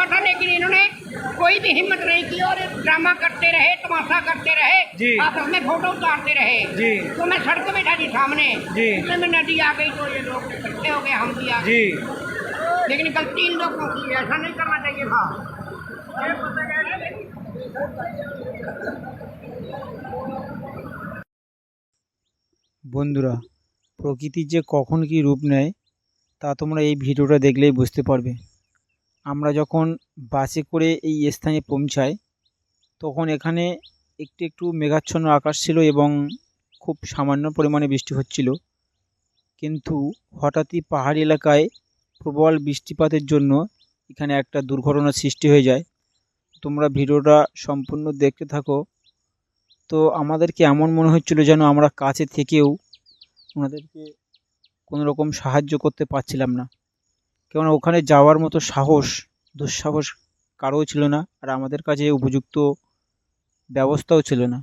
हुआ था, लेकिन इन्होंने कोई भी हिम्मत नहीं की और ड्रामा करते रहे, तमाशा करते रहे, आपस में फोटो उतारते रहे जी। तो मैं सड़क पे था जी सामने जी, में नदी आ गई तो ये लोग इकट्ठे हो गए, हम भी आ गए, लेकिन गलती इन लोगों की, ऐसा नहीं करना चाहिए था। বন্ধুরা, প্রকৃতির যে কখন কি রূপ নেয় তা তোমরা এই ভিডিওটা দেখলেই বুঝতে পারবে। আমরা যখন বাসে করে এই স্থানে পৌঁছাই তখন এখানে একটু একটু মেঘাচ্ছন্ন আকাশ ছিল এবং খুব সামান্য পরিমাণে বৃষ্টি হচ্ছিল, কিন্তু হঠাৎই পাহাড়ি এলাকায় প্রবল বৃষ্টিপাতের জন্য এখানে একটা দুর্ঘটনার সৃষ্টি হয়ে যায়। তোমরা ভিডিওটা সম্পূর্ণ দেখতে থাকো। তো আমাদেরকে এমন মনে হচ্ছিল যেন আমরা কাছে থেকেও ওনাদেরকে কোনো রকম সাহায্য করতে পারছিলাম না, কেননা ওখানে যাওয়ার মতো দুঃসাহস কারও ছিল না, আর আমাদের কাছে উপযুক্ত ব্যবস্থাও ছিল না,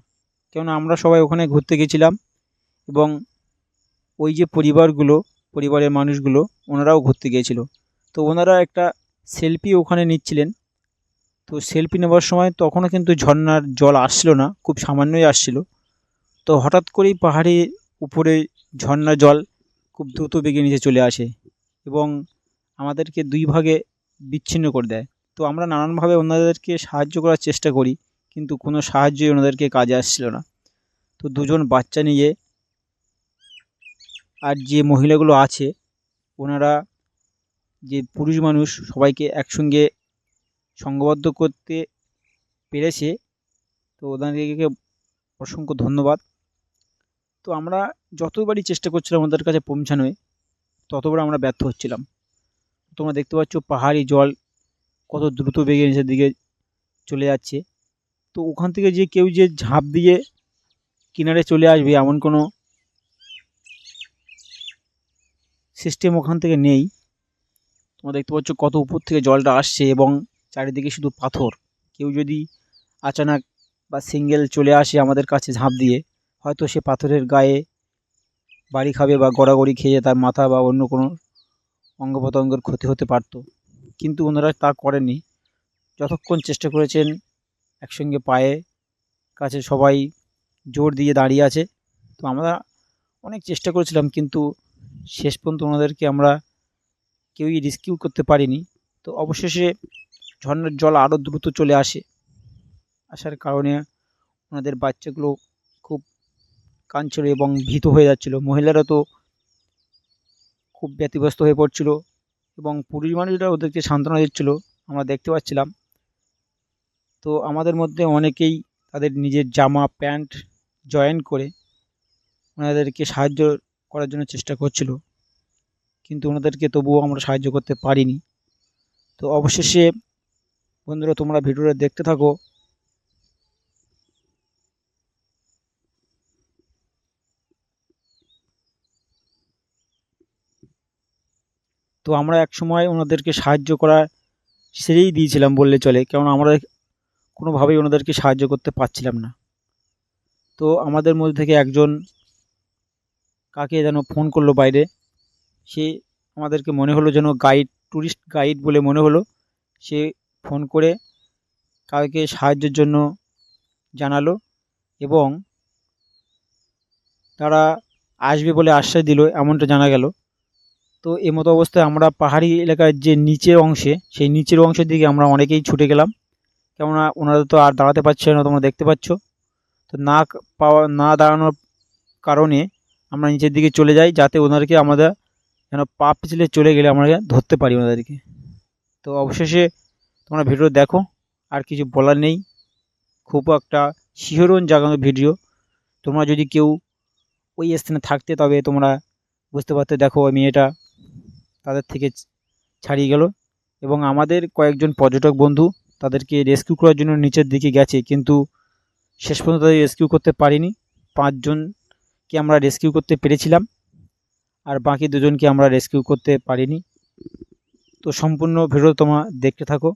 কেননা আমরা সবাই ওখানে ঘুরতে গেছিলাম এবং ওই যে পরিবারের মানুষগুলো ওনারাও ঘুরতে গিয়েছিল। তো ওনারা একটা সেলফি ওখানে নিচ্ছিলেন। তো সেলফি নেওয়ার সময় তখনও কিন্তু ঝর্নার জল আসছিল না, খুব সামান্যই আসছিল। তো হঠাৎ করেই পাহাড়ের উপরে ঝর্নার জল খুব দ্রুত বেগে নিচে চলে আসে এবং আমাদেরকে দুই ভাগে বিচ্ছিন্ন করে দেয়। তো আমরা নানানভাবে ওনাদেরকে সাহায্য করার চেষ্টা করি, কিন্তু কোনো সাহায্যই ওনাদেরকে কাজে আসছিল না। তো দুজন বাচ্চা নিয়ে আর যে মহিলাগুলো আছে ওনারা, যে পুরুষ মানুষ সবাইকে একসঙ্গে সংঘবদ্ধ করতে পেরেছে, তো ওনাদেরকে অসংখ্য ধন্যবাদ। তো আমরা যতবারই চেষ্টা করছিলাম ওদের কাছে পৌঁছানোয় ততবার আমরা ব্যর্থ হচ্ছিলাম। তোমরা দেখতে পাচ্ছ পাহাড়ি জল কত দ্রুত বেগে নিচের দিকে চলে যাচ্ছে। তো ওখান থেকে যে কেউ যে ঝাঁপ দিয়ে কিনারে চলে আসবে এমন কোনো সিস্টেম ওখান থেকে নেই। তোমরা দেখতে পাচ্ছ কত উপর থেকে জলটা আসছে এবং চারিদিকে শুধু পাথর। কেউ যদি আচানক বা সিঙ্গেল চলে আসে আমাদের কাছে ঝাঁপ দিয়ে, হয়তো সে পাথরের গায়ে বাড়ি খাবে বা গড়াগড়ি খেয়ে তার মাথা বা অন্য কোনো অঙ্গ প্রত্যঙ্গের ক্ষতি হতে পারত, কিন্তু ওনারা তা করেনি। যতক্ষণ চেষ্টা করেছেন একসঙ্গে পায়ে কাছে সবাই জোর দিয়ে দাঁড়িয়ে আছে। তো আমরা অনেক চেষ্টা করেছিলাম, কিন্তু শেষ পর্যন্ত ওনাদেরকে আমরা কেউই রেস্কিউ করতে পারিনি। তো অবশেষে ঝর্নার জল আরও দ্রুত চলে আসার কারণে ওনাদের বাচ্চাগুলো খুব কাঁদছিল এবং ভীত হয়ে যাচ্ছিল। মহিলারা তো খুব ব্যতিব্যস্ত হয়ে পড়ছিল এবং পুরুষ মানুষরা ওদেরকে সান্ত্বনা দিচ্ছিল, আমরা দেখতে পাচ্ছিলাম। তো আমাদের মধ্যে অনেকেই তাদের নিজের জামা প্যান্ট জয়েন করে ওনাদেরকে সাহায্য করার জন্য চেষ্টা করছিল, কিন্তু ওনাদেরকে তবুও আমরা সাহায্য করতে পারিনি। তো অবশেষে বন্ধুরা তোমরা ভিডিওটা দেখতে থাকো। তো আমরা একসময় ওনাদেরকে সাহায্য করা ছেড়েই দিয়েছিলাম বললে চলে, কারণ আমরা কোনোভাবেই ওনাদেরকে সাহায্য করতে পারছিলাম না। তো আমাদের মধ্যে থেকে একজন কাকে যেন ফোন করলো বাইরে, সে আমাদেরকে মনে হলো যেন ট্যুরিস্ট গাইড বলে মনে হলো। সে ফোন করে কাউকে সাহায্যের জন্য জানালো এবং তারা আসবে বলে আশ্বাস দিল, এমনটা জানা গেল। তো এমতো অবস্থায় আমরা পাহাড়ি এলাকার যে নিচের অংশে, সেই নিচের অংশের দিকে আমরা অনেকেই ছুটে গেলাম, কেননা ওনারা তো আর দাঁড়াতে পারছে না, তোমরা দেখতে পাচ্ছ। তো না দাঁড়ানোর কারণে আমরা নিচের দিকে চলে যাই, যাতে ওনাদেরকে আমাদের যেন পা পিছলে চলে গেলে আমরা ধরতে পারি ওনাদেরকে। তো অবশেষে তোমরা ভিডিও দেখো, আর কিছু বলার নেই। খুব একটা শিহরণ জাগানো ভিডিও। তোমরা যদি কেউ ওই স্থানে থাকতে তবে তোমরা বুঝতে পারতে। দেখো ওই মেয়েটা তাদের থেকে ছাড়িয়ে গেল এবং আমাদের কয়েকজন পর্যটক বন্ধু তাদেরকে রেস্কিউ করার জন্য নিচের দিকে গেছে, কিন্তু শেষ পর্যন্ত তাদের রেস্কিউ করতে পারিনি। 5 জনকে আমরা রেস্কিউ করতে পেরেছিলাম, আর বাকি 2 জনকে আমরা রেস্কিউ করতে পারিনি। তো সম্পূর্ণ ভিডিও তোমরা দেখতে থাকো।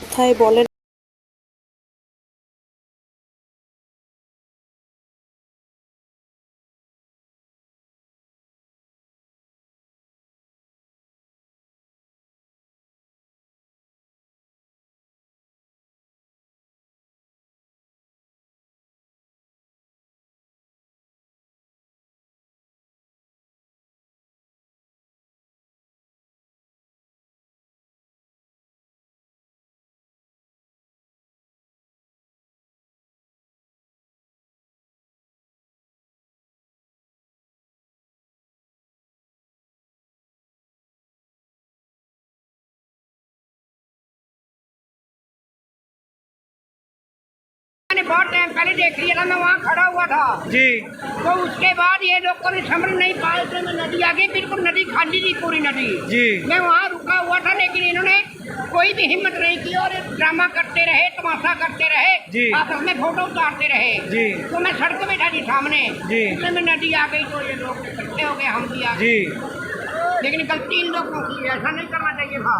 কথায় বলেন। मैंने बहुत टाइम पहले देख लिया था, मैं वहाँ खड़ा हुआ था जी। तो उसके बाद ये लोगों ने समझ नहीं पाया तो मैं नदी आ गई, बिल्कुल नदी खाली थी पूरी नदी जी। मैं वहाँ रुका हुआ था, लेकिन इन्होंने कोई भी हिम्मत नहीं की और ड्रामा करते रहे, तमाशा करते रहे जी। आपस में फोटो उतारते रहे जी। तो मैं सड़क पे बैठा जी सामने जी। इतने में नदी आ गई तो ये लोग इकट्ठे हो गए, हम भी आ गए। जी। लेकिन गलती इन लोगों की है, ऐसा नहीं करना चाहिए था।